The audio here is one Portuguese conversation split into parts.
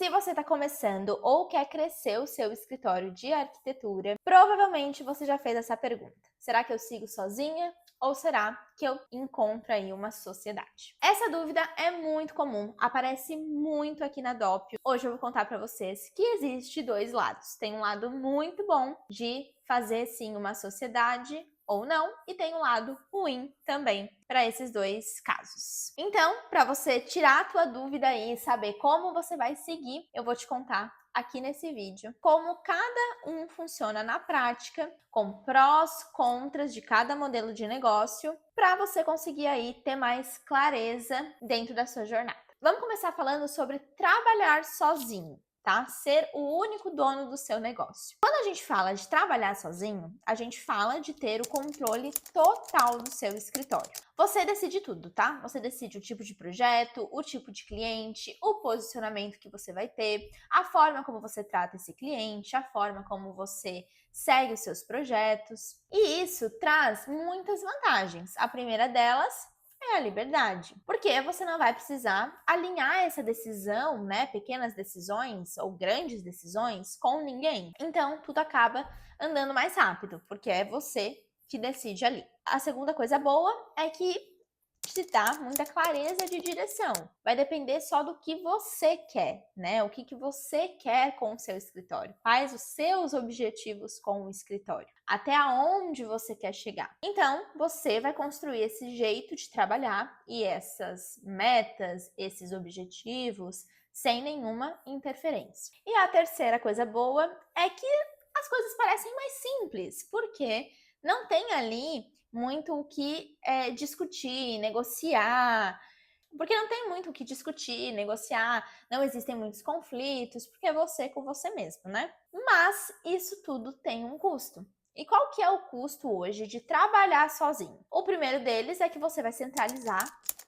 Se você está começando ou quer crescer o seu escritório de arquitetura, provavelmente você já fez essa pergunta. Será que eu sigo sozinha ou será que eu encontro aí uma sociedade? Essa dúvida é muito comum, aparece muito aqui na Doppio. Hoje eu vou contar para vocês que existe dois lados. Tem um lado muito bom de fazer sim uma sociedade ou não, e tem um lado ruim também para esses dois casos. Então, para você tirar a tua dúvida aí e saber como você vai seguir, eu vou te contar aqui nesse vídeo como cada um funciona na prática, com prós, contras de cada modelo de negócio, para você conseguir aí ter mais clareza dentro da sua jornada. Vamos começar falando sobre trabalhar sozinho. Tá? Ser o único dono do seu negócio. Quando a gente fala de trabalhar sozinho, a gente fala de ter o controle total do seu escritório. Você decide tudo, tá? Você decide o tipo de projeto, o tipo de cliente, o posicionamento que você vai ter, a forma como você trata esse cliente, a forma como você segue os seus projetos. E isso traz muitas vantagens. A primeira delas é a liberdade, porque você não vai precisar alinhar essa decisão, né, pequenas decisões ou grandes decisões com ninguém. Então, tudo acaba andando mais rápido, porque é você que decide ali. A segunda coisa boa é que te dá muita clareza de direção. Vai depender só do que você quer, né? O que você quer com o seu escritório. Quais os seus objetivos com o escritório. Até aonde você quer chegar. Então, você vai construir esse jeito de trabalhar e essas metas, esses objetivos, sem nenhuma interferência. E a terceira coisa boa é que as coisas parecem mais simples, porque não tem ali muito o que discutir, negociar, porque não tem muito o que discutir, negociar, não existem muitos conflitos, porque é você com você mesmo, né? Mas isso tudo tem um custo. E qual que é o custo hoje de trabalhar sozinho? O primeiro deles é que você vai centralizar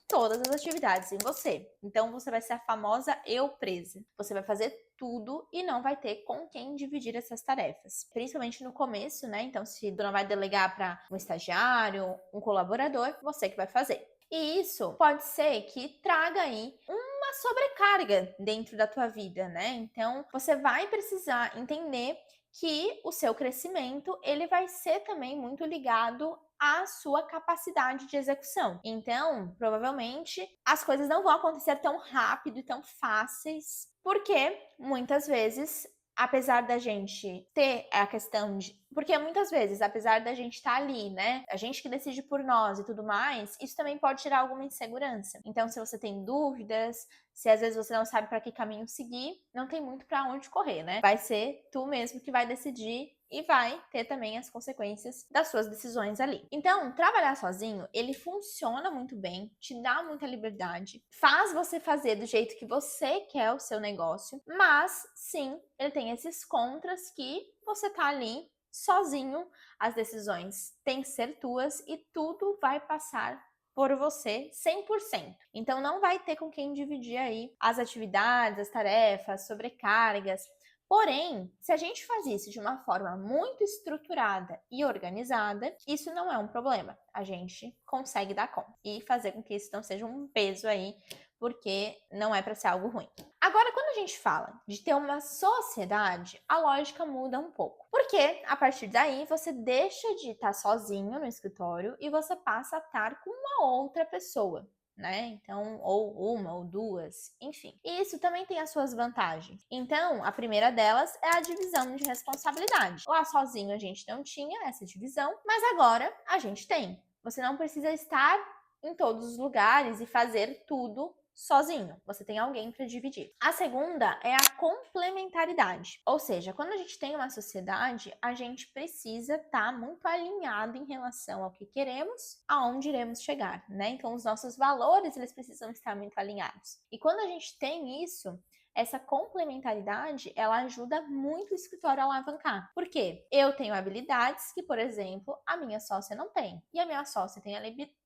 todas as atividades em você. Então você vai ser a famosa eu presa. Você vai fazer tudo e não vai ter com quem dividir essas tarefas. Principalmente no começo, né? Então se não vai delegar para um estagiário, um colaborador, você que vai fazer. E isso pode ser que traga aí uma sobrecarga dentro da tua vida, né? Então você vai precisar entender que o seu crescimento ele vai ser também muito ligado à sua capacidade de execução. Então, provavelmente, as coisas não vão acontecer tão rápido e tão fáceis, porque muitas vezes, apesar da gente ter a questão de... Porque muitas vezes, apesar da gente estar ali, né? A gente que decide por nós e tudo mais, isso também pode tirar alguma insegurança. Então, se você tem dúvidas, se às vezes você não sabe para que caminho seguir, não tem muito para onde correr, né? Vai ser tu mesmo que vai decidir e vai ter também as consequências das suas decisões ali. Então, trabalhar sozinho, ele funciona muito bem, te dá muita liberdade, faz você fazer do jeito que você quer o seu negócio, mas sim, ele tem esses contras que você tá ali sozinho, as decisões têm que ser tuas e tudo vai passar por você 100%. Então não vai ter com quem dividir aí as atividades, as tarefas, sobrecargas. Porém, se a gente faz isso de uma forma muito estruturada e organizada, isso não é um problema. A gente consegue dar conta e fazer com que isso não seja um peso aí, porque não é para ser algo ruim. Agora, quando a gente fala de ter uma sociedade, a lógica muda um pouco. Porque a partir daí você deixa de estar sozinho no escritório e você passa a estar com uma outra pessoa, né? Então, ou uma ou duas, enfim. E isso também tem as suas vantagens. Então, a primeira delas é a divisão de responsabilidade. Lá sozinho a gente não tinha essa divisão, mas agora a gente tem. Você não precisa estar em todos os lugares e fazer tudo sozinho, você tem alguém para dividir. A segunda é a complementaridade, ou seja, quando a gente tem uma sociedade, a gente precisa estar muito alinhado em relação ao que queremos, aonde iremos chegar, né? Então os nossos valores, eles precisam estar muito alinhados. E quando a gente tem isso, essa complementaridade, ela ajuda muito o escritório a alavancar. Por quê? Eu tenho habilidades que, por exemplo, a minha sócia não tem. E a minha sócia tem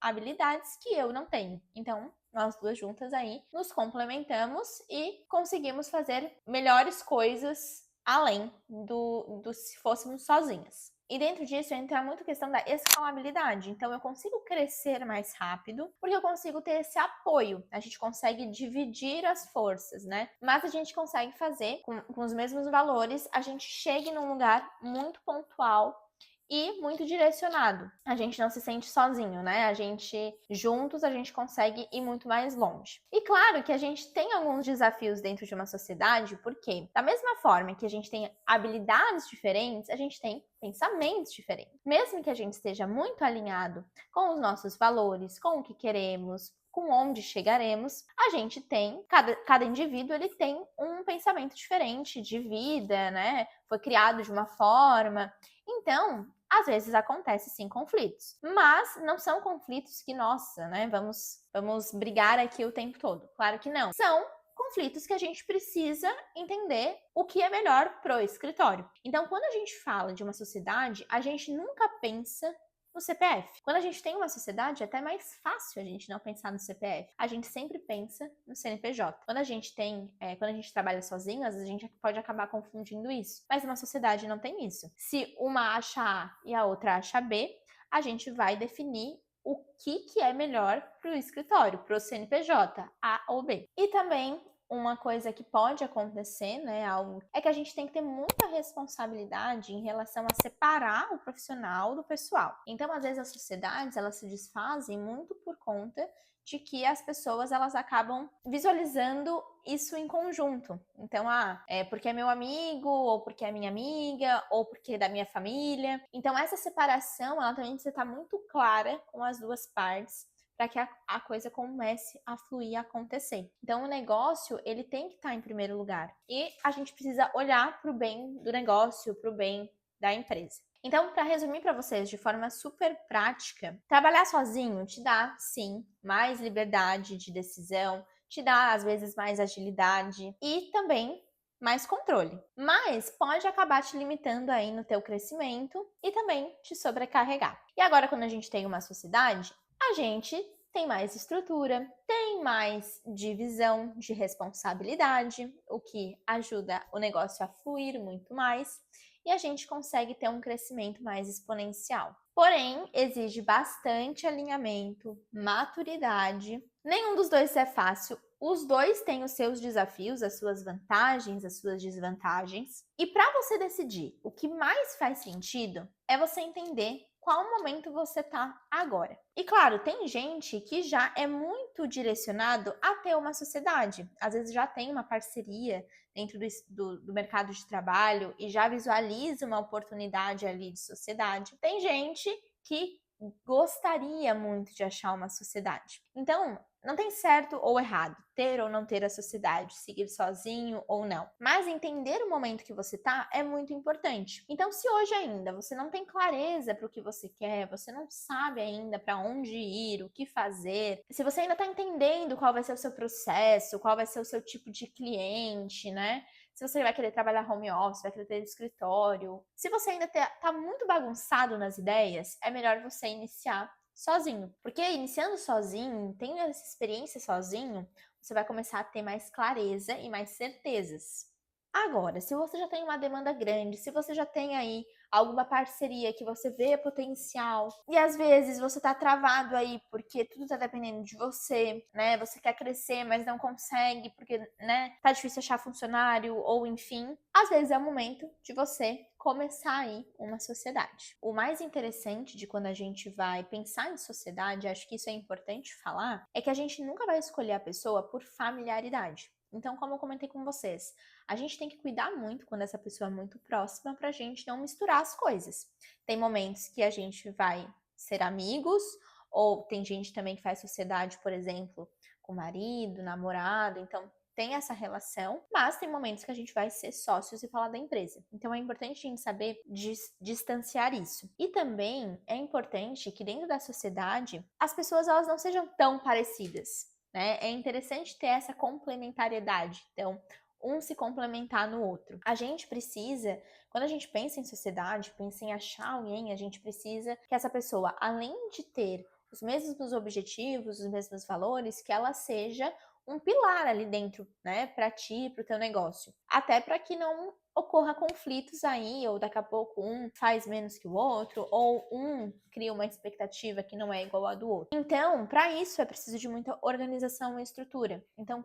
habilidades que eu não tenho. Então, nós duas juntas aí nos complementamos e conseguimos fazer melhores coisas além do se fôssemos sozinhas. E dentro disso entra muito a questão da escalabilidade. Então, eu consigo crescer mais rápido porque eu consigo ter esse apoio. A gente consegue dividir as forças, né? Mas a gente consegue fazer com os mesmos valores, a gente chegue num lugar muito pontual e muito direcionado. A gente não se sente sozinho, né? Juntos, a gente consegue ir muito mais longe. E claro que a gente tem alguns desafios dentro de uma sociedade, porque da mesma forma que a gente tem habilidades diferentes, a gente tem pensamentos diferentes. Mesmo que a gente esteja muito alinhado com os nossos valores, com o que queremos, com onde chegaremos, a gente tem, cada indivíduo ele tem um pensamento diferente de vida, né? Foi criado de uma forma. Então, às vezes acontece sim conflitos, mas não são conflitos que, nossa, né, vamos brigar aqui o tempo todo. Claro que não. São conflitos que a gente precisa entender o que é melhor pro escritório. Então, quando a gente fala de uma sociedade, a gente nunca pensa no CPF. Quando a gente tem uma sociedade, é até mais fácil a gente não pensar no CPF. A gente sempre pensa no CNPJ. Quando a gente trabalha sozinho, às vezes a gente pode acabar confundindo isso. Mas uma sociedade não tem isso. Se uma acha A e a outra acha B, a gente vai definir o que é melhor para o escritório, para o CNPJ, A ou B. E também uma coisa que pode acontecer, né, é que a gente tem que ter muita responsabilidade em relação a separar o profissional do pessoal. Então, às vezes as sociedades, elas se desfazem muito por conta de que as pessoas, elas acabam visualizando isso em conjunto. Então, é porque é meu amigo, ou porque é minha amiga, ou porque é da minha família. Então, essa separação, ela também precisa estar muito clara com as duas partes, para que a coisa comece a fluir, a acontecer. Então, o negócio, ele tem que estar em primeiro lugar. E a gente precisa olhar para o bem do negócio, para o bem da empresa. Então, para resumir para vocês de forma super prática, trabalhar sozinho te dá, sim, mais liberdade de decisão, te dá, às vezes, mais agilidade e também mais controle. Mas pode acabar te limitando aí no teu crescimento e também te sobrecarregar. E agora, quando a gente tem uma sociedade, a gente tem mais estrutura, tem mais divisão de responsabilidade, o que ajuda o negócio a fluir muito mais e a gente consegue ter um crescimento mais exponencial. Porém, exige bastante alinhamento, maturidade. Nenhum dos dois é fácil. Os dois têm os seus desafios, as suas vantagens, as suas desvantagens. E para você decidir o que mais faz sentido, é você entender qual momento você tá agora. E claro, tem gente que já é muito direcionado a ter uma sociedade. Às vezes já tem uma parceria dentro do mercado de trabalho e já visualiza uma oportunidade ali de sociedade. Tem gente que gostaria muito de achar uma sociedade. Então, não tem certo ou errado, ter ou não ter a sociedade, seguir sozinho ou não. Mas entender o momento que você tá é muito importante. Então, se hoje ainda você não tem clareza para o que você quer, você não sabe ainda para onde ir, o que fazer, se você ainda tá entendendo qual vai ser o seu processo, qual vai ser o seu tipo de cliente, né? Se você vai querer trabalhar home office, vai querer ter escritório. Se você ainda tá muito bagunçado nas ideias, é melhor você iniciar sozinho. Porque iniciando sozinho, tendo essa experiência sozinho, você vai começar a ter mais clareza e mais certezas. Agora, se você já tem uma demanda grande, se você já tem aí alguma parceria que você vê potencial e às vezes você tá travado aí porque tudo tá dependendo de você, né? Você quer crescer, mas não consegue porque, né, tá difícil achar funcionário ou enfim, às vezes é o momento de você começar aí uma sociedade. O mais interessante de quando a gente vai pensar em sociedade, acho que isso é importante falar, é que a gente nunca vai escolher a pessoa por familiaridade. Então, como eu comentei com vocês, a gente tem que cuidar muito quando essa pessoa é muito próxima pra gente não misturar as coisas. Tem momentos que a gente vai ser amigos, ou tem gente também que faz sociedade, por exemplo, com marido, namorado, então tem essa relação, mas tem momentos que a gente vai ser sócios e falar da empresa. Então é importante a gente saber distanciar isso. E também é importante que dentro da sociedade as pessoas elas não sejam tão parecidas, né? É interessante ter essa complementariedade. Então, um se complementar no outro. A gente precisa, quando a gente pensa em sociedade, pensa em achar alguém, a gente precisa que essa pessoa, além de ter os mesmos objetivos, os mesmos valores, que ela seja um pilar ali dentro, né, para ti, para o teu negócio. Até para que não ocorra conflitos aí, ou daqui a pouco um faz menos que o outro, ou um cria uma expectativa que não é igual à do outro. Então, para isso é preciso de muita organização e estrutura. Então,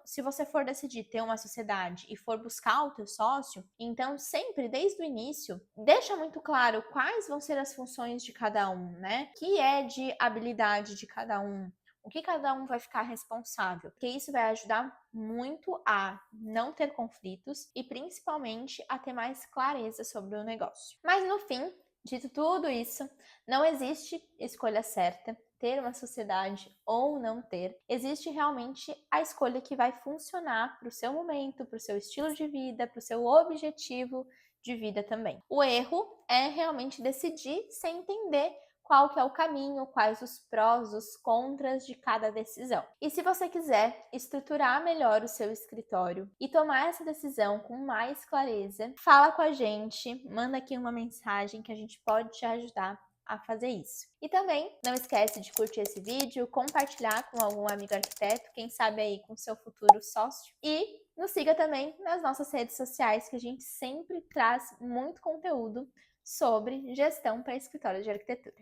se você for decidir ter uma sociedade e for buscar o teu sócio, então sempre desde o início, deixa muito claro quais vão ser as funções de cada um, né? O que é de habilidade de cada um, o que cada um vai ficar responsável, porque isso vai ajudar muito a não ter conflitos e principalmente a ter mais clareza sobre o negócio. Mas no fim, dito tudo isso, não existe escolha certa, ter uma sociedade ou não ter. Existe realmente a escolha que vai funcionar para o seu momento, para o seu estilo de vida, para o seu objetivo de vida também. O erro é realmente decidir sem entender qual que é o caminho, quais os prós, os contras de cada decisão. E se você quiser estruturar melhor o seu escritório e tomar essa decisão com mais clareza, fala com a gente, manda aqui uma mensagem que a gente pode te ajudar a fazer isso. E também não esquece de curtir esse vídeo, compartilhar com algum amigo arquiteto, quem sabe aí com seu futuro sócio, e nos siga também nas nossas redes sociais, que a gente sempre traz muito conteúdo sobre gestão para escritório de arquitetura.